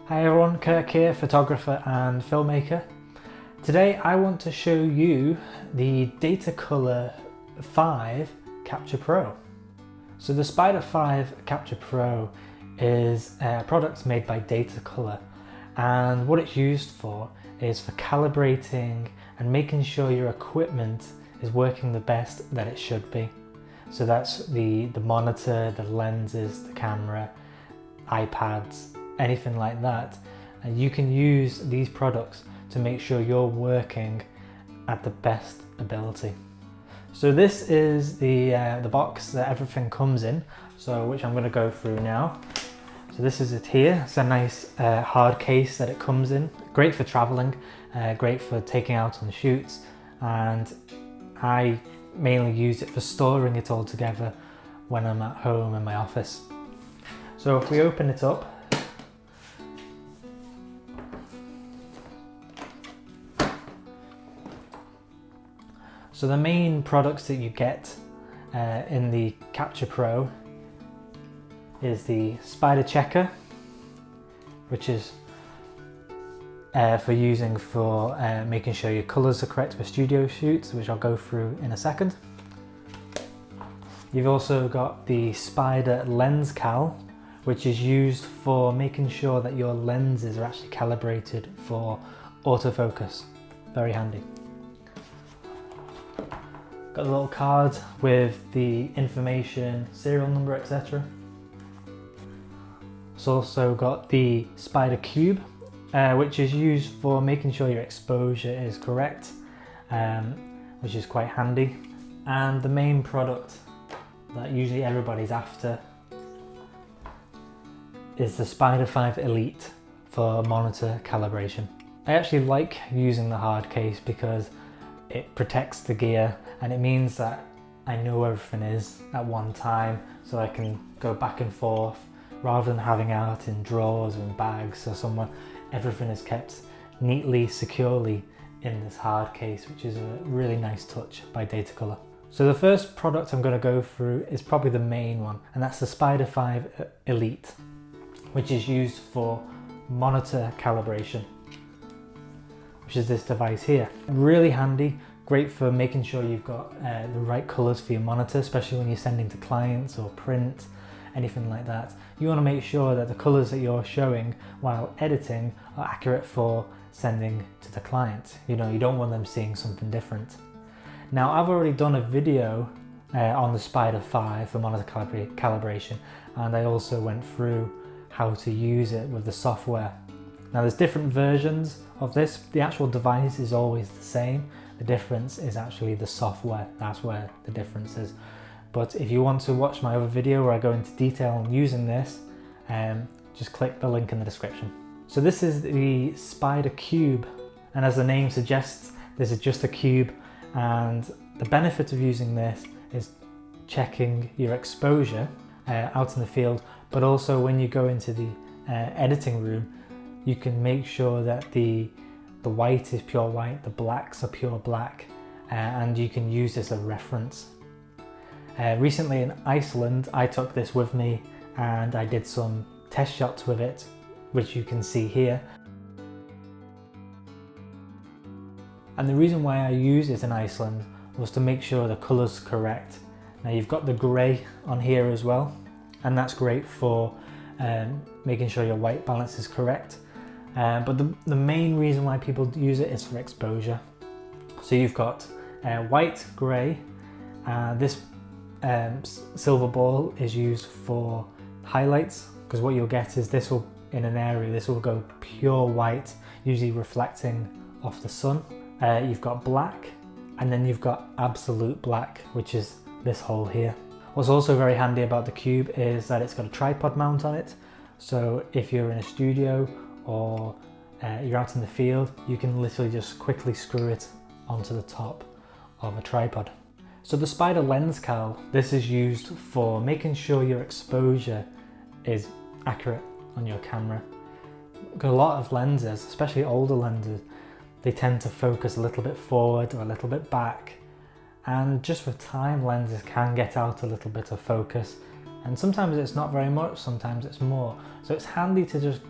Hi everyone, Kirk here, photographer and filmmaker. Today I want to show you the Datacolor 5 Capture Pro. So the Spyder 5 Capture Pro is a product made by Datacolor, and what it's used for is for calibrating and making sure your equipment is working the best that it should be. So that's the monitor, the lenses, the camera, iPads, anything like that, and you can use these products to make sure you're working at the best ability. So this is the box that everything comes in, so which I'm going to go through now. So this is it here. It's a nice hard case that it comes in. Great for traveling, great for taking out on shoots, and I mainly use it for storing it all together when I'm at home in my office. So if we open it up, so the main products that you get in the Capture Pro is the Spyder checker, which is for using for making sure your colours are correct for studio shoots, which I'll go through in a second. You've also got the Spyder lens cal, which is used for making sure that your lenses are actually calibrated for autofocus. Very handy. Got a little card with the information, serial number, etc. It's also got the Spyder cube, which is used for making sure your exposure is correct, which is quite handy. And the main product that usually everybody's after is the Spyder 5 Elite for monitor calibration. I actually like using the hard case because it protects the gear, and it means that I know where everything is at one time, so I can go back and forth rather than having out in drawers and bags or somewhere. Everything is kept neatly, securely in this hard case, which is a really nice touch by Datacolor. So the first product I'm going to go through is probably the main one, and that's the Spyder 5 Elite, which is used for monitor calibration, which is this device here. Really handy, great for making sure you've got the right colours for your monitor, especially when you're sending to clients or print, anything like that. You want to make sure that the colours that you're showing while editing are accurate for sending to the client. You know, you don't want them seeing something different. Now, I've already done a video on the Spyder 5 for monitor calibration, and I also went through how to use it with the software. Now there's different versions of this. The actual device is always the same. The difference is actually the software. That's where the difference is. But if you want to watch my other video where I go into detail on using this, just click the link in the description. So this is the Spyder cube, and as the name suggests, this is just a cube, and the benefit of using this is checking your exposure out in the field, but also when you go into the editing room, you can make sure that the white is pure white, the blacks are pure black, and you can use this as a reference. Recently in Iceland, I took this with me and I did some test shots with it, which you can see here. And the reason why I used it in Iceland was to make sure the colour's correct. Now you've got the grey on here as well, and that's great for making sure your white balance is correct. But the main reason why people use it is for exposure. So you've got white, grey, this silver ball is used for highlights, because what you'll get is this will, in an area, this will go pure white, usually reflecting off the sun. You've got black, and then you've got absolute black, which is this hole here. What's also very handy about the cube is that it's got a tripod mount on it, so if you're in a studio or you're out in the field, you can literally just quickly screw it onto the top of a tripod. So the Spyder lens cal, this is used for making sure your exposure is accurate on your camera. Because a lot of lenses, especially older lenses, they tend to focus a little bit forward or a little bit back, and just with time lenses can get out a little bit of focus, and sometimes it's not very much, sometimes it's more. So it's handy to just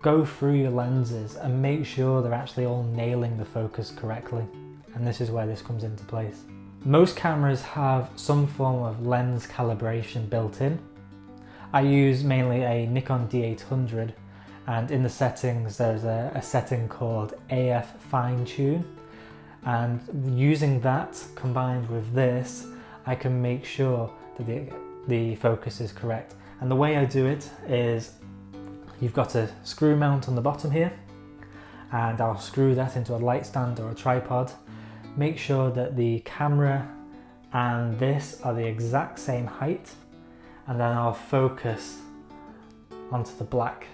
go through your lenses and make sure they're actually all nailing the focus correctly. And this is where this comes into place. Most cameras have some form of lens calibration built in. I use mainly a Nikon D800, and in the settings there's a setting called AF Fine Tune, and using that combined with this, I can make sure that the focus is correct. And the way I do it is, you've got a screw mount on the bottom here, and I'll screw that into a light stand or a tripod. Make sure that the camera and this are the exact same height, and then I'll focus onto the black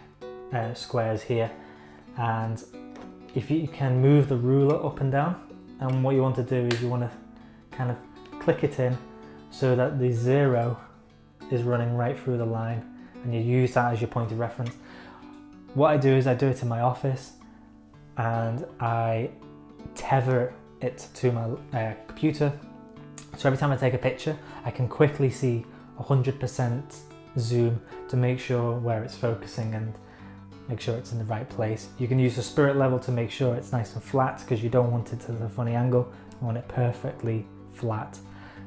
squares here. And if you can move the ruler up and down, and what you want to do is you want to kind of click it in so that the 0 is running right through the line, and you use that as your point of reference. What I do is I do it in my office, and I tether it to my computer, so every time I take a picture I can quickly see 100% zoom to make sure where it's focusing and make sure it's in the right place. You can use the spirit level to make sure it's nice and flat, because you don't want it at a funny angle, you want it perfectly flat.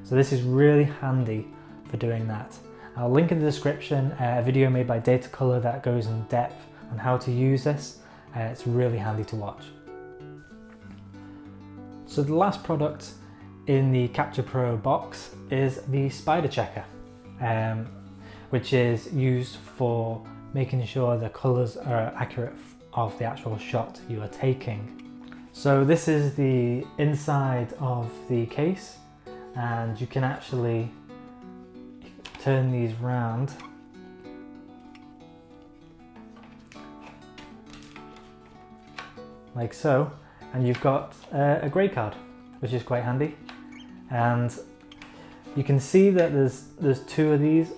So this is really handy for doing that. I'll link in the description a video made by Datacolor that goes in depth on how to use this. It's really handy to watch. So the last product in the Capture Pro box is the Spyder checker, which is used for making sure the colours are accurate of the actual shot you are taking. So this is the inside of the case, and you can actually turn these round like so, and you've got a grey card, which is quite handy. And you can see that there's two of these.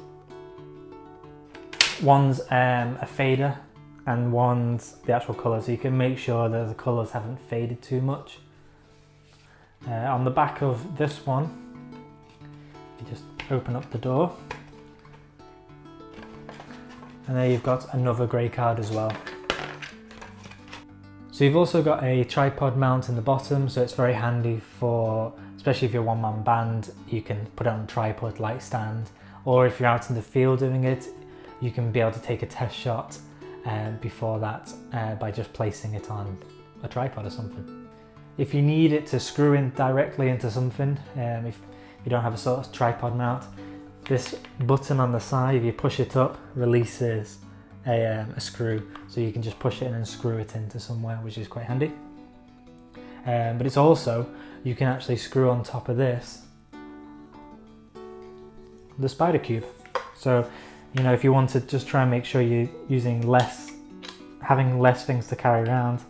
One's a fader and one's the actual colour, so you can make sure that the colours haven't faded too much. On the back of this one, you just open up the door, and there you've got another grey card as well. So you've also got a tripod mount in the bottom, so it's very handy for, especially if you're a one-man band, you can put it on a tripod light stand, or if you're out in the field doing it, you can be able to take a test shot before that by just placing it on a tripod or something. If you need it to screw in directly into something, if you don't have a sort of tripod mount, this button on the side, if you push it up, releases a screw, so you can just push it in and screw it into somewhere, which is quite handy. But it's also, you can actually screw on top of this the Spyder cube. So, you know, if you want to just try and make sure you're having less things to carry around,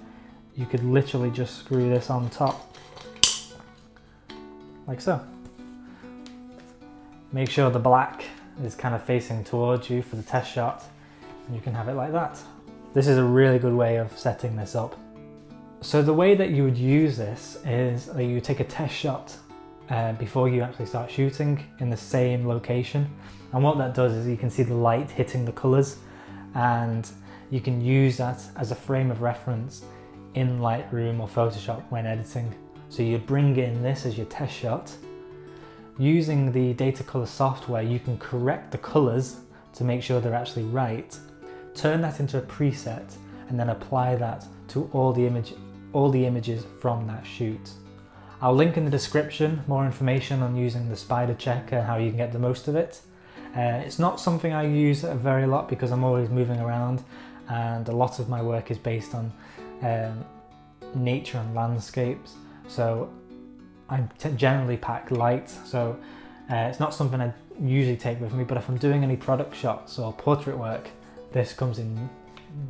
you could literally just screw this on top, like so. Make sure the black is kind of facing towards you for the test shot, and you can have it like that. This is a really good way of setting this up. So the way that you would use this is that you take a test shot before you actually start shooting in the same location. And what that does is you can see the light hitting the colours, and you can use that as a frame of reference in Lightroom or Photoshop when editing. So you bring in this as your test shot. Using the Datacolor software, you can correct the colours to make sure they're actually right, turn that into a preset, and then apply that to all the images from that shoot. I'll link in the description more information on using the Spyder checker and how you can get the most of it. It's not something I use a very lot because I'm always moving around, and a lot of my work is based on nature and landscapes, so I generally pack light, so it's not something I usually take with me. But if I'm doing any product shots or portrait work, this comes in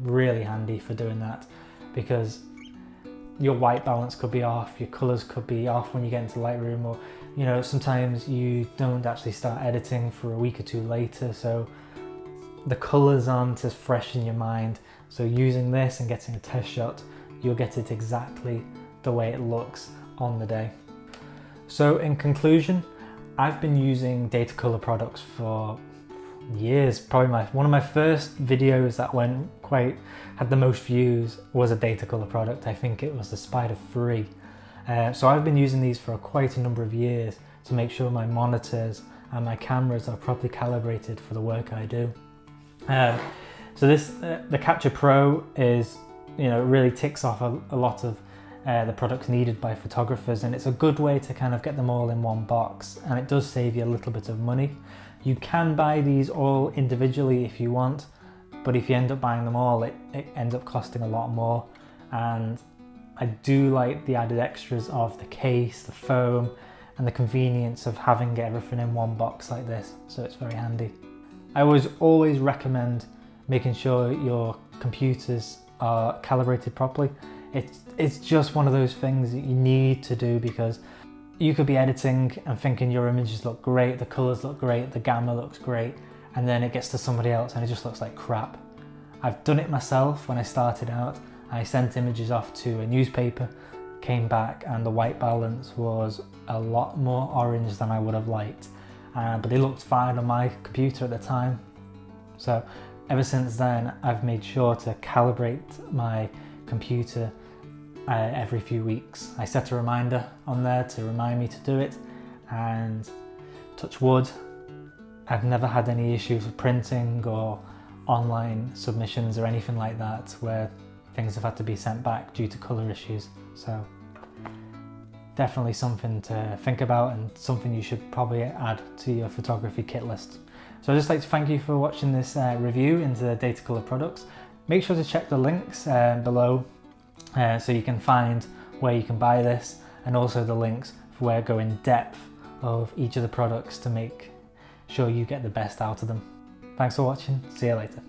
really handy for doing that, because your white balance could be off, your colours could be off when you get into Lightroom, or you know, sometimes you don't actually start editing for a week or two later, so the colours aren't as fresh in your mind. So using this and getting a test shot, you'll get it exactly the way it looks on the day. So in conclusion, I've been using Datacolor products for years. Probably one of my first videos that had the most views was a Datacolor product. I think it was the Spyder 3. So I've been using these for quite a number of years to make sure my monitors and my cameras are properly calibrated for the work I do. So the Capture Pro is, it really ticks off a lot of the products needed by photographers, and it's a good way to kind of get them all in one box, and it does save you a little bit of money. You can buy these all individually if you want, but if you end up buying them all, it ends up costing a lot more. And I do like the added extras of the case, the foam, and the convenience of having everything in one box like this, so it's very handy. I always recommend making sure your computers are calibrated properly. It's just one of those things that you need to do, because you could be editing and thinking your images look great, the colors look great, the gamma looks great, and then it gets to somebody else and it just looks like crap. I've done it myself when I started out. I sent images off to a newspaper, came back, and the white balance was a lot more orange than I would have liked. But they looked fine on my computer at the time. So ever since then, I've made sure to calibrate my computer every few weeks. I set a reminder on there to remind me to do it, and touch wood, I've never had any issues with printing or online submissions or anything like that where things have had to be sent back due to colour issues. So definitely something to think about, and something you should probably add to your photography kit list. So I'd just like to thank you for watching this review into the Datacolor products. Make sure to check the links below so you can find where you can buy this, and also the links for where I go in depth of each of the products to make sure you get the best out of them. Thanks for watching, see you later.